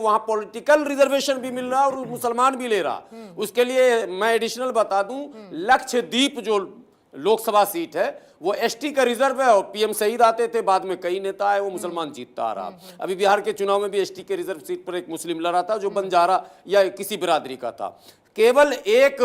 वहां political reservation भी मिल रहा और मुसलमान भी ले रहा। उसके लिए मैं एडिशनल बता दूं, लक्षद्वीप जो लोकसभा सीट है वो एसटी का रिजर्व है और पीएम सईद आते थे, बाद में कई नेता है वो मुसलमान जीतता आ रहा। अभी बिहार के चुनाव में भी एसटी के रिजर्व सीट पर एक मुस्लिम लड़ा था जो बंजारा या किसी बिरादरी का था। केवल एक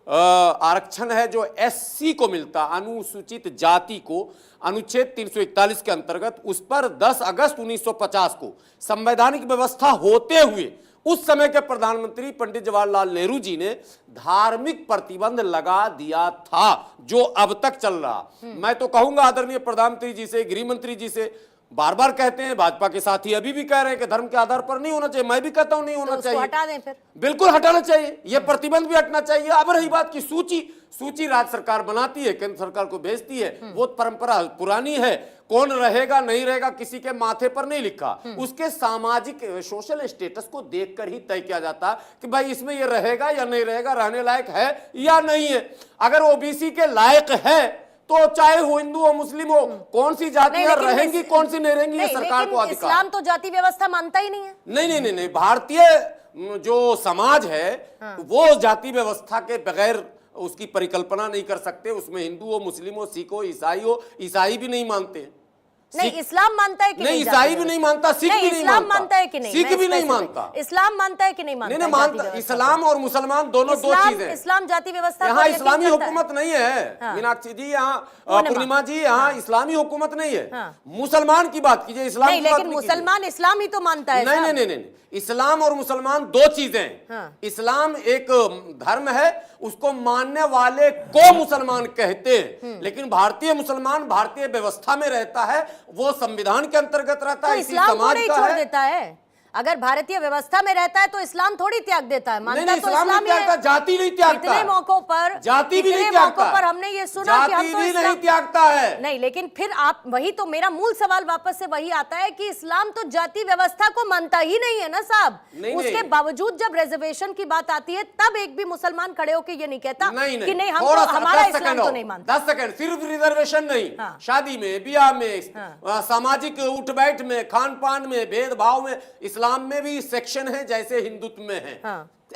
आरक्षण है जो एससी को मिलता, अनुसूचित जाति को, अनुच्छेद 341 के अंतर्गत। उस पर 10 अगस्त 1950 को संवैधानिक व्यवस्था होते हुए उस समय के प्रधानमंत्री पंडित जवाहरलाल नेहरू जी ने धार्मिक प्रतिबंध लगा दिया था, जो अब तक चल रहा। मैं तो कहूंगा आदरणीय प्रधानमंत्री जी से, गृह मंत्री जी से, बार बार कहते हैं, भाजपा के साथी अभी भी कह रहे हैं कि धर्म के आधार पर नहीं होना चाहिए। मैं भी कहता हूं नहीं होना चाहिए, हटा दें फिर। बिल्कुल हटाना चाहिए, यह प्रतिबंध भी हटना चाहिए। अब रही बात की सूची राज्य सरकार बनाती है, केंद्र सरकार को भेजती है, वो परंपरा पुरानी है। कौन रहेगा नहीं रहेगा किसी के माथे पर नहीं लिखा, उसके सामाजिक सोशल स्टेटस को देखकर ही तय किया जाता कि भाई इसमें ये रहेगा या नहीं रहेगा, रहने लायक है या नहीं है। अगर ओबीसी के लायक है तो चाहे वो हिंदू हो मुस्लिम हो, कौन सी जातियां रहेंगी कौन सी नहीं रहेंगी, ये सरकार को अधिकार। इस्लाम तो जाति व्यवस्था मानता ही नहीं है। नहीं, भारतीय जो समाज है वो जाति व्यवस्था के बगैर उसकी परिकल्पना नहीं कर सकते। उसमें हिंदू हो, मुस्लिम हो, सिख हो, ईसाई हो, ईसाई भी नहीं मानते। नहीं, इस्लाम मानता है कि नहीं? ईसाई भी नहीं मानता, सिख भी नहीं इस्लाम मानता है कि नहीं? सिख भी नहीं मानता। इस्लाम मानता है कि नहीं मानता? नहीं मानता। इस्लाम और मुसलमान दोनों दो चीजें। इस्लाम जाति व्यवस्था यहाँ इस्लामी हुकूमत नहीं है मीनाक्षी जी, यहाँ पूर्णिमा जी, यहाँ इस्लामी हुकूमत नहीं है। मुसलमान की बात कीजिए, इस्लाम की बात नहीं। लेकिन मुसलमान इस्लाम ही तो मानता है। नहीं, इस्लाम और मुसलमान दो चीजें। इस्लाम एक धर्म है, उसको मानने वाले को मुसलमान कहते हैं, लेकिन भारतीय मुसलमान भारतीय व्यवस्था में रहता है, वो संविधान के अंतर्गत रहता है, इसी समाज का है। देता है। अगर भारतीय व्यवस्था में रहता है तो इस्लाम थोड़ी त्याग देता है। मानता तो इस्लाम ही है। जाति नहीं त्यागता। कितने मौकों पर जाति भी नहीं त्यागता। पर हमने ये सुना कि हम तो नहीं त्यागता है। नहीं, लेकिन फिर आप वही तो, मेरा मूल सवाल वापस से वही आता है कि इस्लाम तो जाति व्यवस्था को मानता ही नहीं है ना साहब। उसके बावजूद जब रिजर्वेशन की बात आती है तब एक भी मुसलमान खड़े होकर ये नहीं कहता कि नहीं हम तो हमारा इस्लाम तो नहीं मानता। 10 सेकंड, सिर्फ रिजर्वेशन नहीं, शादी में, ब्याह में, सामाजिक उठ बैठ में, खान पान में, भेदभाव में, इस्लाम में भी सेक्शन है जैसे हिंदुत्व में है।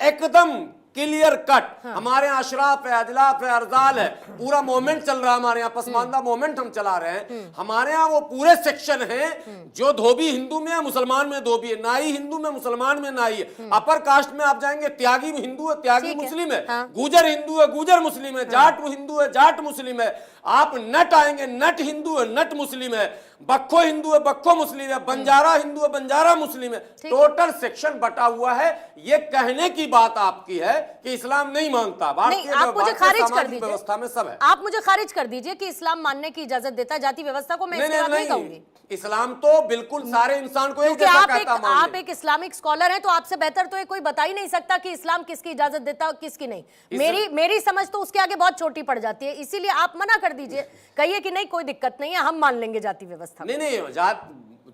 एकदम क्लियर कट। हमारे यहाँ अशराफ है, अजलाफ है, अरजाल है, पूरा मोमेंट चल रहा है हमारे यहाँ, पसमानदा मोमेंट हम चला रहे हैं। हमारे यहाँ वो पूरे सेक्शन हैं। जो धोबी हिंदू में है, मुसलमान में धोबी है, नाई हिंदू में, मुसलमान में नाई है। अपर कास्ट में आप जाएंगे, त्यागी हिंदू है, त्यागी मुस्लिम है, गुजर हिंदू है, गुजर मुस्लिम है, जाट हिंदू है, जाट मुस्लिम है। आप नट आएंगे, नट हिंदू है, नट मुस्लिम है, बक्खो हिंदू है, बक्खो मुस्लिम है, बंजारा हिंदू है, बंजारा मुस्लिम है। टोटल सेक्शन बटा हुआ है। ये कहने की बात आपकी है कि इस्लाम नहीं मानता। नहीं, आप मुझे खारिज कर दीजिए, व्यवस्था में सब है। आप मुझे खारिज कर दीजिए कि इस्लाम मानने की इजाजत देता है जाति व्यवस्था को। मैं नहीं कहूंगी। इस्लाम तो बिल्कुल सारे इंसान को एक जैसा कहता है। आप एक इस्लामिक स्कॉलर हैं, तो आपसे बेहतर तो कोई बता ही नहीं सकता कि इस्लाम किसकी इजाजत देता है और किसकी नहीं। मेरी समझ तो उसके आगे बहुत छोटी पड़ जाती है, इसीलिए आप मना कर दीजिए, कहिए कि नहीं कोई दिक्कत नहीं है, हम मान लेंगे जाति व्यवस्था। नहीं,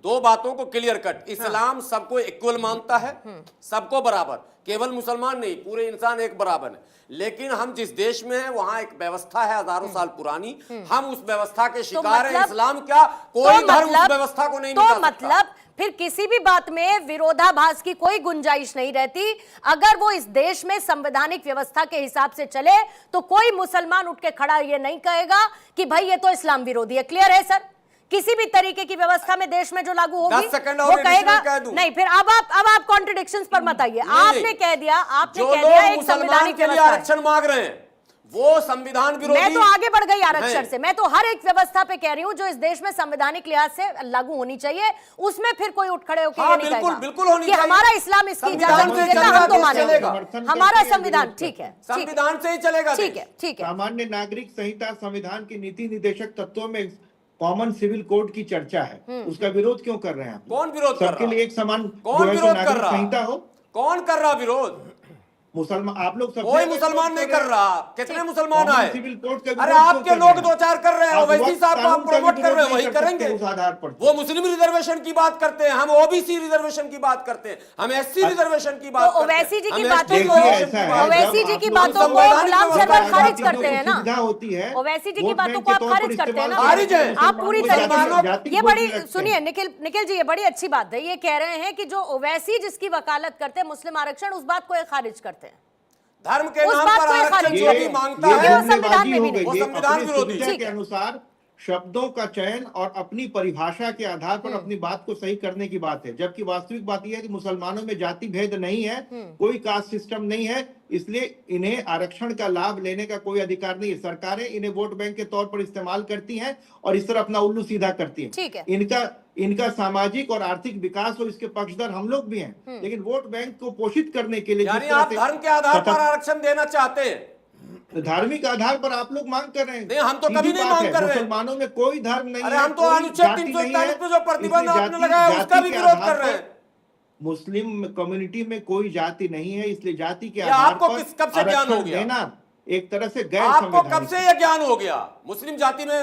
दो बातों को क्लियर कट। इस्लाम सबको इक्वल मानता है, सबको बराबर, केवल मुसलमान नहीं, पूरे इंसान एक बराबर है। लेकिन हम जिस देश में हैं वहां एक व्यवस्था है हजारों साल पुरानी, हम उस व्यवस्था के शिकार हैं। इस्लाम क्या कोई धर्म उस व्यवस्था को नहीं मिटा सकता। मतलब फिर किसी भी बात में विरोधाभास की कोई गुंजाइश नहीं रहती। अगर वो इस देश में संवैधानिक व्यवस्था के हिसाब से चले तो कोई मुसलमान उठ के खड़ा ये नहीं कहेगा कि भाई ये तो इस्लाम विरोधी है। क्लियर है सर? किसी भी तरीके की व्यवस्था में देश में जो लागू होगी वो कहेगा नहीं। फिर अब आप कॉन्ट्रडिक्शंस पर मत आइए। आपने कह दिया एक संवैधानिक व्यवस्था आरक्षण मांग रहे हैं वो संविधान विरोधी। मैं तो आगे बढ़ गई आरक्षण से। मैं तो हर एक व्यवस्था पे कह रही हूं जो इस देश में संवैधानिक लिहाज से लागू होनी चाहिए, उसमें फिर कोई उठ खड़े होकर ये नहीं कहेगा बिल्कुल होनी कि हमारा इस्लाम इसकी इजाजत नहीं देता, हम तो मानेंगे हमारा संविधान। ठीक है, संविधान से ही चलेगा। ठीक है। सामान्य नागरिक संहिता संविधान के नीति निर्देशक तत्वों में कॉमन सिविल कोड की चर्चा है, उसका विरोध क्यों कर रहे हैं आप? कौन विरोध कर रहा है? सबके लिए एक समान कौन विरोध कर रहा संहिता हो? कौन कर रहा विरोध? मुसलमान आप लोग सब कोई मुसलमान नहीं कर रहा। कितने मुसलमान आए? सिविल कोड का अरे विरोध आपके क्यों लोग कर दो चार कर रहे हैं, आप ओवैसी वक्त साहब को आप कानून का प्रमोट भी कर रहे विरोध हो, वही नहीं कर सकते करेंगे। उस आधार पर। वो मुस्लिम रिजर्वेशन की बात करते हैं, हम ओबीसी रिजर्वेशन की बात करते हैं, हम एससी रिजर्वेशन की बात तो करते हैं, ओवैसी जी की हम बातों ST को रिजर्वेशन की बात ओवैसी जी करते की हैं। बातों हम को संवैधानिक गुलाम व्यवस्था सरवर है। खारिज चीजों करते की हैं ना। सुविधा होती है, ओवैसी जी की वोट बातों बैंक को के आप तौर पर खारिज करते हैं ना। इस्तेमाल खारिज है। आप पूरी मुसलमानों- तरीके जाति से ये वोट बड़ी नहीं रखते सुनिए हैं। निखिल जी, ये बड़ी अच्छी बात है। ये कह रहे हैं कि जो ओवैसी जिसकी वकालत करते हैं मुस्लिम आरक्षण, उस बात को ये खारिज करते हैं। धर्म के उस नाम बात पर को ये आरक्षण खारिज जो करते भी हैं। मांगता क्योंकि है वो संविधान में जुमलेबाजी भी हो नहीं। गई। वो ये संविधान अपनी विरोधी। सुविधा ठीक के है। अनुसार शब्दों का चयन और अपनी परिभाषा के आधार पर अपनी बात को सही करने की बात है, जबकि वास्तविक बात यह है कि मुसलमानों में जाति भेद नहीं है, कोई कास्ट सिस्टम नहीं है, इसलिए इन्हें आरक्षण का लाभ लेने का कोई अधिकार नहीं है। सरकारें इन्हें वोट बैंक के तौर पर इस्तेमाल करती हैं और इस तरह अपना उल्लू सीधा करती ठीक है। हैं। इनका सामाजिक और आर्थिक विकास हो, इसके पक्षधर हम लोग भी हैं, लेकिन वोट बैंक को पोषित करने के लिए जिस यानी तरह आप से धर्म के आधार पर सतत- आरक्षण देना चाहते हैं? धार्मिक आधार पर आप लोग मांग कर रहे हैं। नहीं, हम तो सीधी कभी नहीं बात मांग है, कर रहे। मुसलमानों में कोई धर्म नहीं अरे है, हम तो कोई अनुच्छेद जाति नहीं है, 341 पे जो प्रतिबंध इसलिए आपने लगाया है, उसका भी के विरोध आधार कर रहे पर हैं। मुस्लिम कम्युनिटी में कोई जाति नहीं है, इसलिए जाति के ये आधार आपको पर कब से ज्ञान हो आरक्षण गया? देना एक तरह से गैर आपको कब संवैधानिक से है। यह ज्ञान हो गया? मुस्लिम जाति में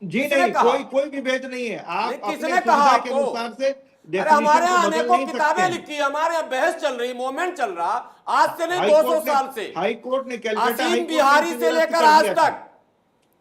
जी किसने नहीं, कहा? कोई भी भेद नहीं है। आप नहीं, अपने किसने कहा सुविधा के आपको? अनुसार से अरे definition हमारे को यहाँ बदल अनेकों नहीं सकते किताबें हैं। लिखी है, हमारे यहाँ बहस चल रही, मूवमेंट चल रहा, आज से नहीं हाई 200 कोर्ट ने- साल से, हाई कोर्ट ने कलकत्ता हाई आसीम कोर्ट ने बिहारी इसे से निरस्त लेकर कर आज दिया था। तक।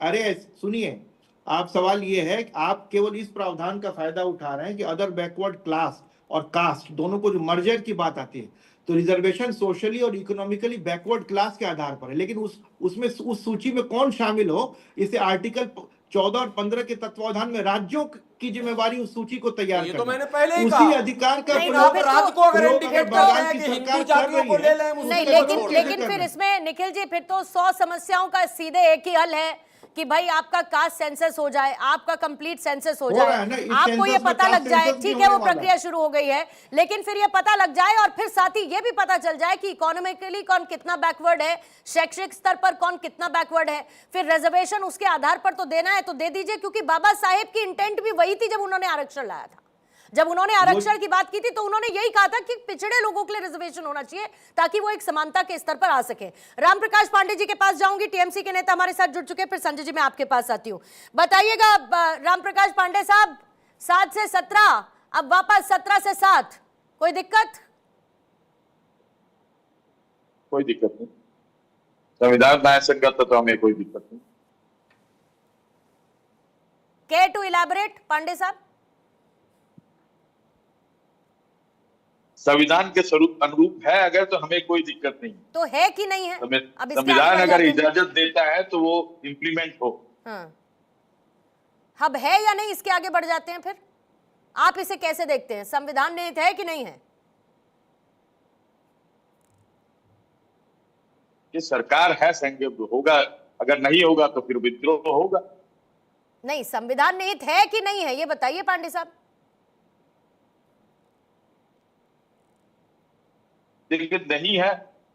अरे सुनिए, आप सवाल ये है कि आप केवल इस प्रावधान का फायदा उठा रहे हैं कि अदर बैकवर्ड क्लास और कास्ट दोनों को जो मर्जर की बात आती है, तो रिजर्वेशन सोशली और इकोनॉमिकली बैकवर्ड क्लास के आधार पर है, लेकिन उसमें उस सूची में कौन शामिल हो, इसे आर्टिकल 14 और 15 के तत्वावधान में राज्यों की जिम्मेवारी उस सूची को तैयार ये करना। तो मैंने पहले ही उसी कहा। अधिकार का नहीं, आप फिर राज्य तो- को अगर प्रयोग इंडिकेट अगर करते बंगाल हैं की कि सरकार हिंदू कर जातियों को रही ले है, लें, नहीं, मुस्लिम को लेकिन छोड़ लेकिन दें। फिर इसमें निखिल जी, फिर तो 100 समस्याओं का सीधे एक ही हल है कि भाई आपका कास्ट सेंसस हो जाए, आपका कंप्लीट सेंसस हो रहा जाए, है ना, इस आपको ये सेंसस में पता लग कास्ट जाए। सेंसस भी ठीक है, वो होने वाला प्रक्रिया है। शुरू हो गई है, लेकिन फिर ये पता लग जाए और फिर साथ ही ये भी पता चल जाए कि इकोनॉमिकली कौन कितना बैकवर्ड है, शैक्षिक स्तर पर कौन कितना बैकवर्ड है। फिर रिजर्वेशन उसके आधार पर तो देना है तो दे दीजिए, क्योंकि बाबा साहेब की इंटेंट भी वही थी जब उन्होंने आरक्षण लाया था। जब उन्होंने आरक्षण की बात की थी तो उन्होंने यही कहा था कि पिछड़े लोगों के लिए रिजर्वेशन होना चाहिए ताकि वो एक समानता के स्तर पर आ सके। रामप्रकाश पांडे जी के पास जाऊंगी, टीएमसी के नेता हमारे साथ जुड़ चुके हैं, फिर संजय जी मैं आपके पास आती हूं। बताइएगा रामप्रकाश पांडे साहब, 7 से 17 अब वापस 17 से 7, कोई दिक्कत? कोई दिक्कत नहीं, संविधान न्याय संगत है तो हमें कोई दिक्कत नहीं। केयर टू इलैबोरेट पांडे साहब? संविधान के स्वरूप अनुरूप है अगर, तो हमें कोई दिक्कत नहीं। तो है कि नहीं है? अब इसके आगे संविधान बढ़ अगर जाते हैं। इजाजत देता है तो वो इम्प्लीमेंट हो। हाँ, अब है या नहीं, इसके आगे बढ़ जाते हैं। फिर आप इसे कैसे देखते हैं, संविधान निहित है कि नहीं है? ये सरकार है, संघ होगा, अगर नहीं होगा तो फिर विद्रोह तो होगा। नहीं, संविधान निहित है कि नहीं है, ये बताइए पांडे साहब। लेकिन नहीं है,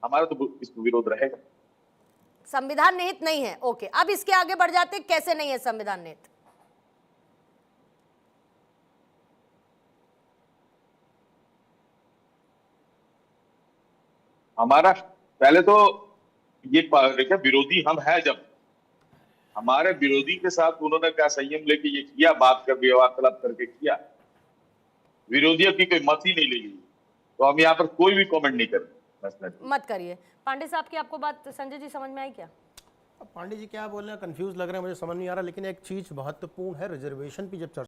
हमारा तो इसको विरोध रहेगा। संविधान निहित नहीं है, ओके। अब इसके आगे बढ़ जाते, कैसे नहीं है संविधान निहित? हमारा पहले तो ये देखिए, विरोधी हम हैं, जब हमारे विरोधी के साथ उन्होंने क्या संयम लेके ये किया, बात कर वार्तालाप करके किया, विरोधियों की कोई मत ही नहीं ली गई, तो हम यहाँ पर कोई भी कमेंट नहीं करें। मत करिए। पांडे साहब की आपको बात संजय जी समझ में आई क्या? पांडे जी क्या बोल रहे हैं, कंफ्यूज लग रहे हैं, मुझे समझ नहीं आ रहा। लेकिन एक चीज महत्वपूर्ण है, रिजर्वेशन की जब चर्चा